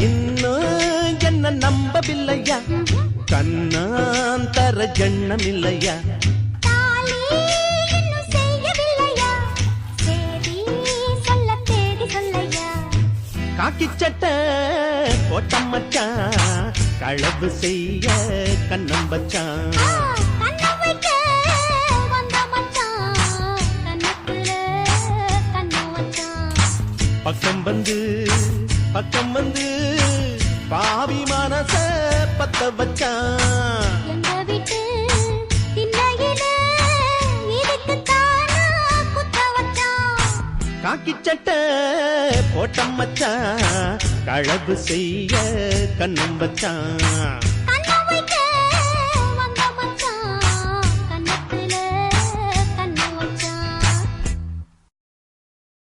இன்னும் என்ன நம்பவில்லையா கண்ணாந்தர ஜண்ணம் இல்லையா காக்கி சட்டை போட்டம் மச்சான் களவு செய்ய கண்ணம் வச்சான் பக்கம் வந்து பாவி மனச பத்த வச்சான் காக்கி சட்டை போட்டம் மச்சான் களவு செய்ய கண்ணம் வச்சான்